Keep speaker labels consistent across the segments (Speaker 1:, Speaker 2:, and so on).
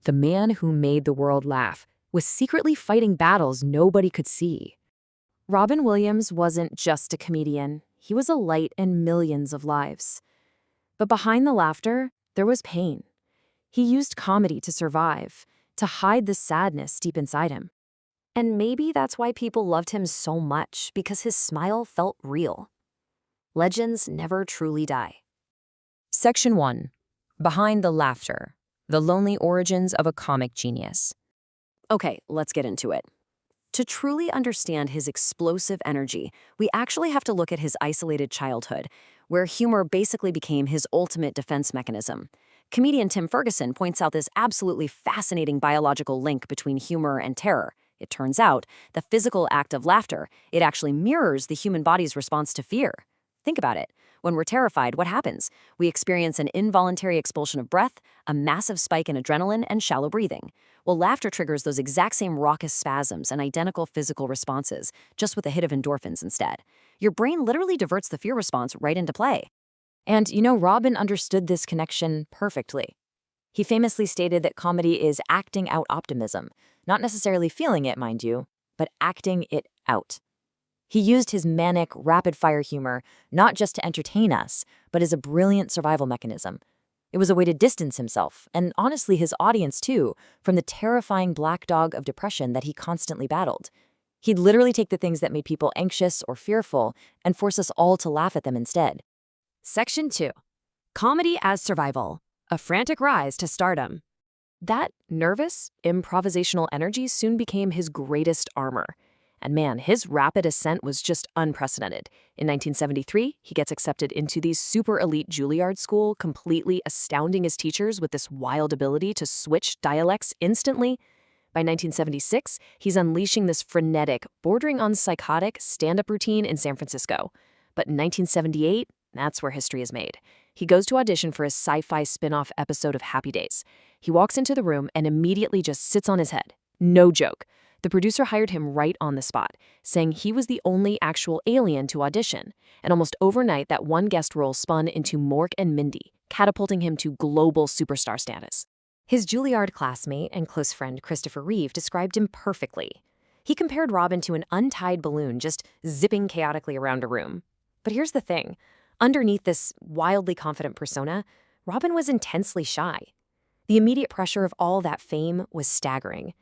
Speaker 1: the man who made the world laugh, was secretly fighting battles nobody could see. Robin Williams wasn't just a comedian. He was a light in millions of lives. But behind the laughter, there was pain. He used comedy to survive, to hide the sadness deep inside him. And maybe that's why people loved him so much, because his smile felt real. Legends never truly die. Section 1. Behind the Laughter. The Lonely Origins of a Comic Genius. Okay, let's get into it. To truly understand his explosive energy, we actually have to look at his isolated childhood, where humor basically became his ultimate defense mechanism. Comedian Tim Ferguson points out this absolutely fascinating biological link between humor and terror. It turns out, the physical act of laughter, it actually mirrors the human body's response to fear. Think about it. When we're terrified, what happens? We experience an involuntary expulsion of breath, a massive spike in adrenaline, and shallow breathing. Well, laughter triggers those exact same raucous spasms and identical physical responses, just with a hit of endorphins instead. Your brain literally diverts the fear response right into play. And Robin understood this connection perfectly. He famously stated that comedy is acting out optimism, not necessarily feeling it, mind you, but acting it out. He used his manic, rapid-fire humor not just to entertain us, but as a brilliant survival mechanism. It was a way to distance himself, and honestly his audience too, from the terrifying black dog of depression that he constantly battled. He'd literally take the things that made people anxious or fearful and force us all to laugh at them instead. Section 2. Comedy as Survival. A Frantic Rise to Stardom. That nervous, improvisational energy soon became his greatest armor. And man, his rapid ascent was just unprecedented. In 1973, he gets accepted into the super elite Juilliard School, completely astounding his teachers with this wild ability to switch dialects instantly. By 1976, he's unleashing this frenetic, bordering on psychotic stand-up routine in San Francisco. But in 1978, that's where history is made. He goes to audition for a sci-fi spin-off episode of Happy Days. He walks into the room and immediately just sits on his head. No joke. The producer hired him right on the spot, saying he was the only actual alien to audition. And almost overnight, that one guest role spun into Mork and Mindy, catapulting him to global superstar status. His Juilliard classmate and close friend Christopher Reeve described him perfectly. He compared Robin to an untied balloon just zipping chaotically around a room. But here's the thing. Underneath this wildly confident persona, Robin was intensely shy. The immediate pressure of all that fame was staggering.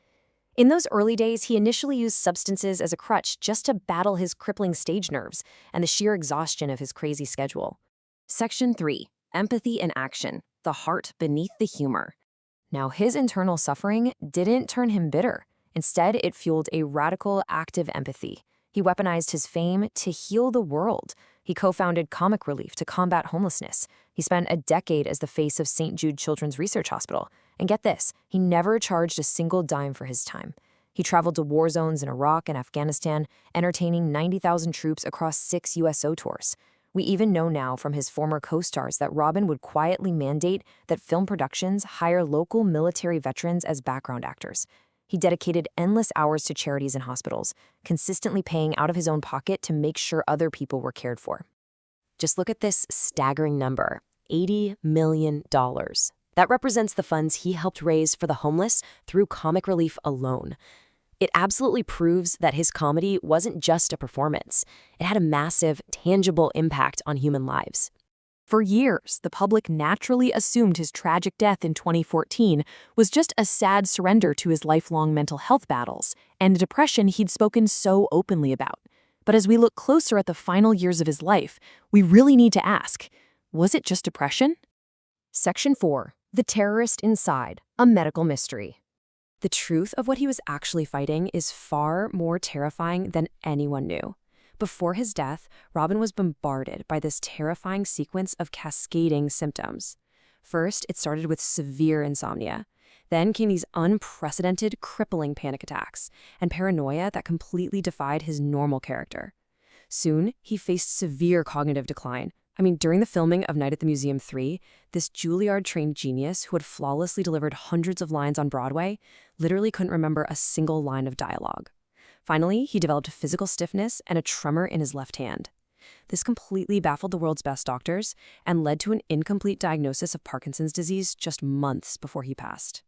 Speaker 1: In those early days, he initially used substances as a crutch just to battle his crippling stage nerves and the sheer exhaustion of his crazy schedule. Section 3. Empathy in Action. The Heart Beneath the Humor. Now, his internal suffering didn't turn him bitter. Instead, it fueled a radical, active empathy. He weaponized his fame to heal the world. He co-founded Comic Relief to combat homelessness. He spent a decade as the face of St. Jude Children's Research Hospital. And get this, he never charged a single dime for his time. He traveled to war zones in Iraq and Afghanistan, entertaining 90,000 troops across 6 USO tours. We even know now from his former co-stars that Robin would quietly mandate that film productions hire local military veterans as background actors. He dedicated endless hours to charities and hospitals, consistently paying out of his own pocket to make sure other people were cared for. Just look at this staggering number, $80 million. That represents the funds he helped raise for the homeless through Comic Relief alone. It absolutely proves that his comedy wasn't just a performance. It had a massive, tangible impact on human lives. For years, the public naturally assumed his tragic death in 2014 was just a sad surrender to his lifelong mental health battles and a depression he'd spoken so openly about. But as we look closer at the final years of his life, we really need to ask, was it just depression? Section 4. The Terrorist Inside, a Medical Mystery. The truth of what he was actually fighting is far more terrifying than anyone knew. Before his death, Robin was bombarded by this terrifying sequence of cascading symptoms. First, it started with severe insomnia. Then came these unprecedented, crippling panic attacks and paranoia that completely defied his normal character. Soon, he faced severe cognitive decline. During the filming of Night at the Museum 3, this Juilliard-trained genius who had flawlessly delivered hundreds of lines on Broadway literally couldn't remember a single line of dialogue. Finally, he developed physical stiffness and a tremor in his left hand. This completely baffled the world's best doctors and led to an incomplete diagnosis of Parkinson's disease just months before he passed.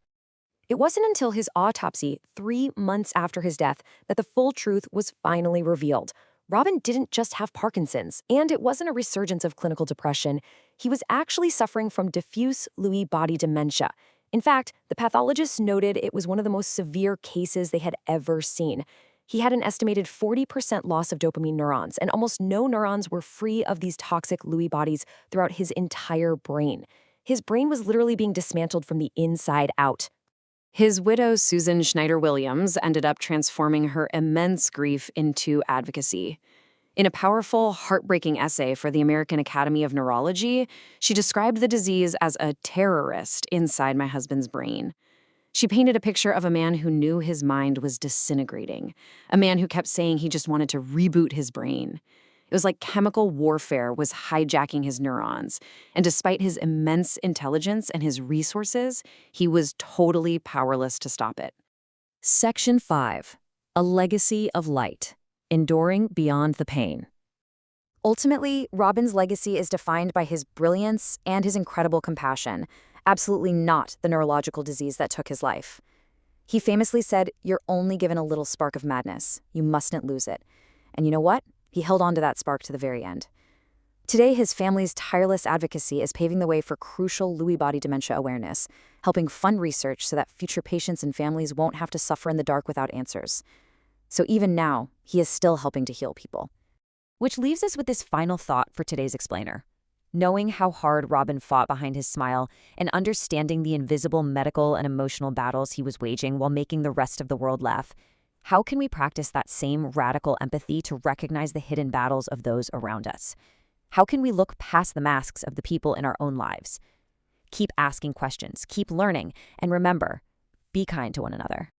Speaker 1: It wasn't until his autopsy, 3 months after his death, that the full truth was finally revealed. Robin didn't just have Parkinson's, and it wasn't a resurgence of clinical depression. He was actually suffering from diffuse Lewy body dementia. In fact, the pathologists noted it was one of the most severe cases they had ever seen. He had an estimated 40% loss of dopamine neurons, and almost no neurons were free of these toxic Lewy bodies throughout his entire brain. His brain was literally being dismantled from the inside out. His widow, Susan Schneider Williams, ended up transforming her immense grief into advocacy. In a powerful, heartbreaking essay for the American Academy of Neurology, she described the disease as a terrorist inside my husband's brain. She painted a picture of a man who knew his mind was disintegrating, a man who kept saying he just wanted to reboot his brain. It was like chemical warfare was hijacking his neurons, and despite his immense intelligence and his resources, he was totally powerless to stop it. Section 5. A Legacy of Light. Enduring Beyond the Pain. Ultimately, Robin's legacy is defined by his brilliance and his incredible compassion, absolutely not the neurological disease that took his life. He famously said, "You're only given a little spark of madness. You mustn't lose it." And you know what? He held on to that spark to the very end. Today, his family's tireless advocacy is paving the way for crucial Lewy body dementia awareness, helping fund research so that future patients and families won't have to suffer in the dark without answers. So even now, he is still helping to heal people. Which leaves us with this final thought for today's explainer. Knowing how hard Robin fought behind his smile and understanding the invisible medical and emotional battles he was waging while making the rest of the world laugh, how can we practice that same radical empathy to recognize the hidden battles of those around us? How can we look past the masks of the people in our own lives? Keep asking questions, keep learning, and remember, be kind to one another.